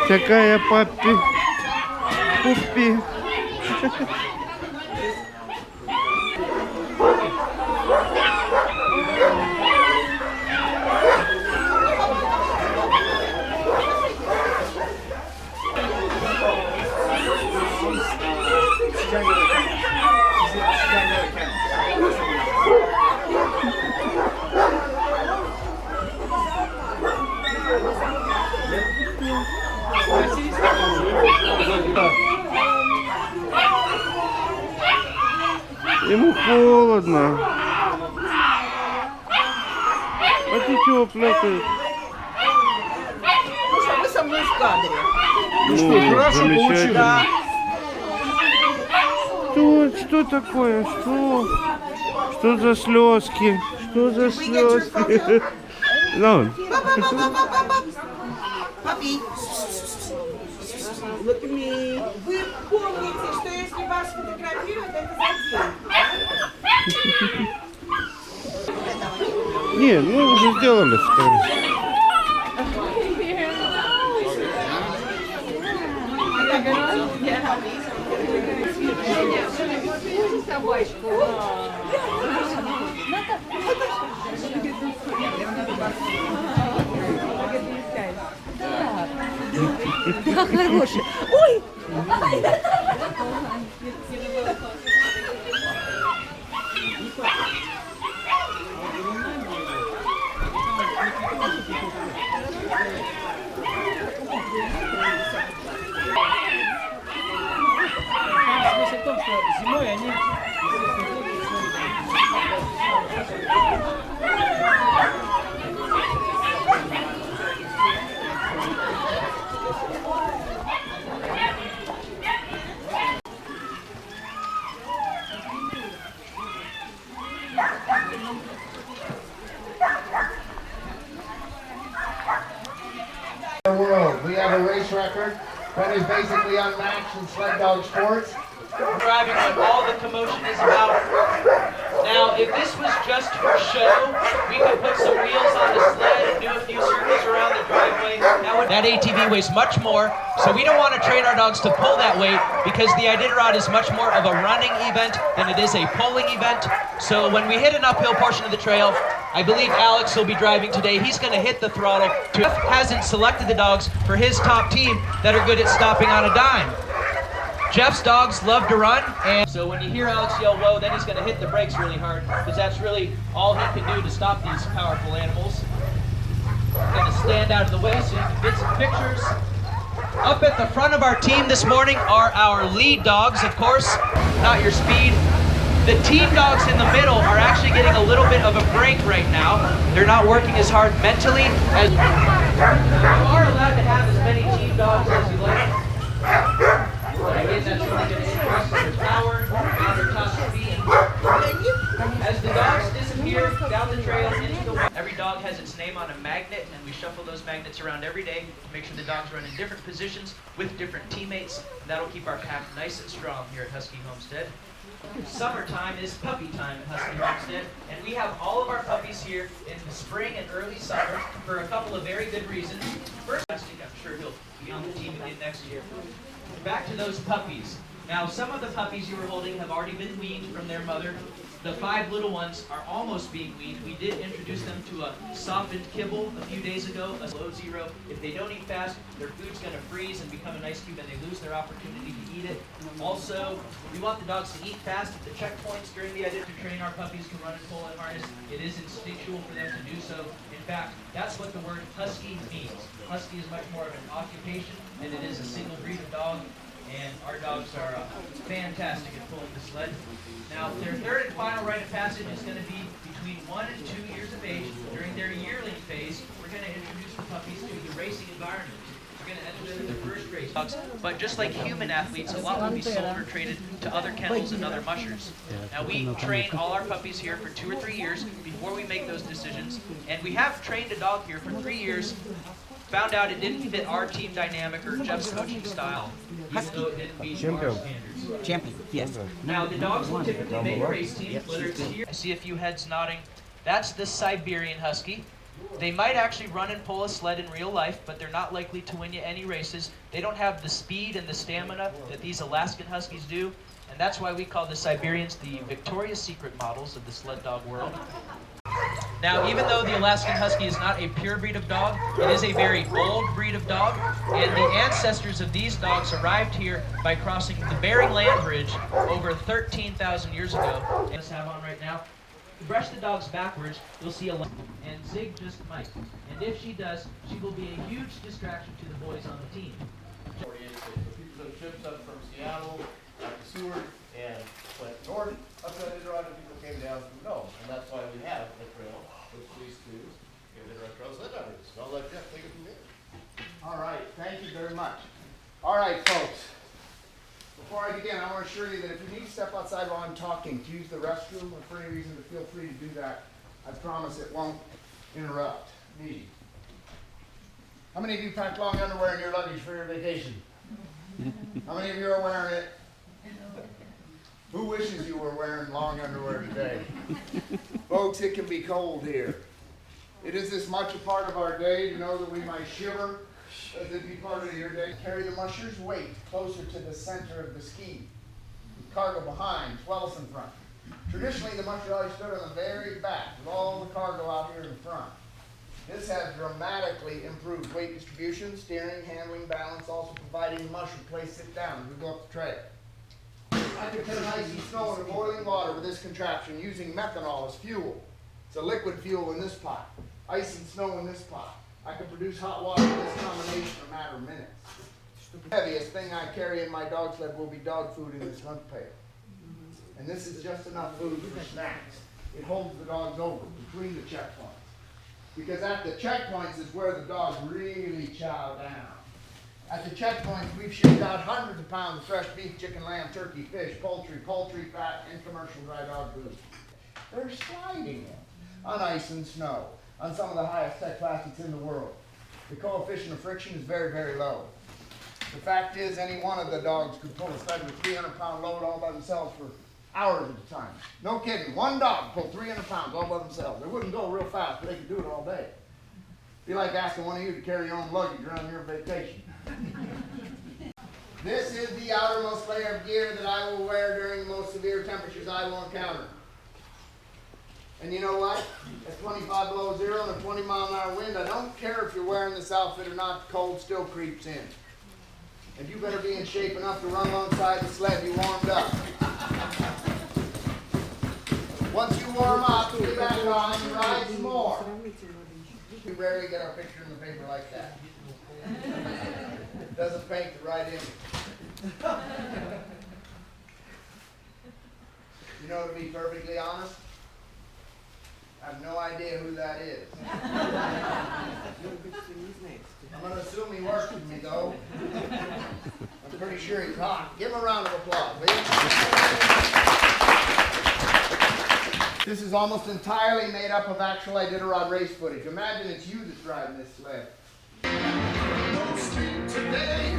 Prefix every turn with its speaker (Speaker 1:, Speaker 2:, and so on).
Speaker 1: Такая папи. Пуппи. Ему холодно. А ты чего плакаешь?
Speaker 2: Ну что, вы со мной в кадре.
Speaker 1: Ну что, хорошо получилось.
Speaker 2: Да.
Speaker 1: Что такое? Что за слезки? Что за слезки? Ну.
Speaker 2: Папи. Look at me. Вы помните, что если вас фотографируют, это за день.
Speaker 1: Не, ну уже сделали фотографию.
Speaker 3: Да, хороший. Ой!
Speaker 4: Смысл в том, что зимой они...
Speaker 5: World. We have a race record that is basically unmatched in sled dog sports.
Speaker 6: Driving what all the commotion is about. Now, if this was just for show, we could put some wheels on the sled and do a few circles around the driveway. That ATV weighs much more, so we don't want to train our dogs to pull that weight because the Iditarod is much more of a running event than it is a pulling event. So when we hit an uphill portion of the trail, I believe Alex will be driving today. He's going to hit the throttle. Jeff hasn't selected the dogs for his top team that are good at stopping on a dime. Jeff's dogs love to run, and so when you hear Alex yell whoa, then he's going to hit the brakes really hard because that's really all he can do to stop these powerful animals. I'm going to stand out of the way so you can get some pictures. Up at the front of our team this morning are our lead dogs, of course, not your speed. The team dogs in the middle are actually getting a little bit of a break right now. They're not working as hard mentally as... You are allowed to have as many team dogs as you like. But again, that's really going to increase their power and their top speed. As the dogs disappear down the trail into the wild, every dog has its name on a magnet, and we shuffle those magnets around every day to make sure the dogs run in different positions with different teammates. That'll keep our pack nice and strong here at Husky Homestead. Summertime is puppy time at Husky Homestead, and we have all of our puppies here in the spring and early summer for a couple of very good reasons. First, I'm sure he'll be on the team again next year. Back to those puppies. Now, some of the puppies you were holding have already been weaned from their mother. The 5 little ones are almost being weaned. We did introduce them to a softened kibble a few days ago, a low zero. If they don't eat fast, their food's going to freeze and become an ice cube, and they lose their opportunity to eat it. Also, we want the dogs to eat fast at the checkpoints during the idea to train our puppies to run and pull and harness. It is instinctual for them to do so. In fact, that's what the word husky means. Husky is much more of an occupation, and it is a single breed of dog. And our dogs are fantastic at pulling the sled. Now, their third and final rite of passage is going to be between 1 and 2 years of age. During their yearling phase, we're going to introduce the puppies to the racing environment. We're going to enter their first race. But just like human athletes, a lot will be sold or traded to other kennels and other mushers. Now, we train all our puppies here for 2 or 3 years before we make those decisions. And we have trained a dog here for 3 years. Found out it didn't fit our team dynamic or Jeff's coaching style, even though it didn't meet our standards.
Speaker 7: Champion, yes.
Speaker 6: Now, the dogs will typically make a race team, whether it's here. I see a few heads nodding. That's the Siberian Husky. They might actually run and pull a sled in real life, but they're not likely to win you any races. They don't have the speed and the stamina that these Alaskan Huskies do, and that's why we call the Siberians the Victoria's Secret models of the sled dog world. Now, even though the Alaskan Husky is not a pure breed of dog, it is a very old breed of dog, and the ancestors of these dogs arrived here by crossing the Bering Land Bridge over 13,000 years ago. And let's have on right now. To brush the dogs backwards, you'll see a line, and Zig just might. And if she does, she will be a huge distraction to the boys on the team.
Speaker 7: So people took trips up from Seattle, up to Seward, and went north up to Iditarod, and people came down from Nome. And that's why we have a trail with these two Iditarod trails and others. So I'll let Jeff take it from there.
Speaker 5: All right, thank you very much. All right, folks. Before I begin, I want to assure you that if you need to step outside while I'm talking, to use the restroom or for any reason, to feel free to do that. I promise it won't interrupt me. How many of you packed long underwear in your luggage for your vacation? How many of you are wearing it? Who wishes you were wearing long underwear today? Folks, it can be cold here. It is as much a part of our day to know that we might shiver as it be part of your day. Carry the musher's weight closer to the center of the ski. Cargo behind, swells in front. Traditionally, the musher always stood on the very back with all the cargo out here in front. This has dramatically improved weight distribution, steering, handling, balance, also providing the musher a place to sit down as we go up the trail. I can turn icy snow into boiling water with this contraption using methanol as fuel. It's a liquid fuel in this pot, ice and snow in this pot. I can produce hot water with this combination in a matter of minutes. The heaviest thing I carry in my dog sled will be dog food in this hunt pail. And this is just enough food for snacks. It holds the dogs over between the checkpoints. Because at the checkpoints is where the dogs really chow down. At the checkpoints, we've shipped out hundreds of pounds of fresh beef, chicken, lamb, turkey, fish, poultry fat, and commercial dry dog food. They're sliding on ice and snow, on some of the highest tech plastics in the world. The coefficient of friction is very, very low. The fact is, any one of the dogs could pull a sled with a 300-pound load all by themselves for hours at a time. No kidding. One dog pulled 300 pounds all by themselves. They wouldn't go real fast, but they could do it all day. It'd be like asking one of you to carry your own luggage around your vacation. This is the outermost layer of gear that I will wear during the most severe temperatures I will encounter. And you know what? At 25 below zero and a 20-mile-an-hour wind, I don't care if you're wearing this outfit or not, the cold still creeps in. And you better be in shape enough to run alongside the sled you warmed up. Once you warm up, get back on and ride some more. We rarely get our picture in the paper like that. It doesn't paint the right image. You know, to be perfectly honest, I have no idea who that is. I'm going to assume he works with me, though. I'm pretty sure he's hot. Give him a round of applause, please. This is almost entirely made up of actual Iditarod race footage. Imagine it's you that's driving this sled. Today.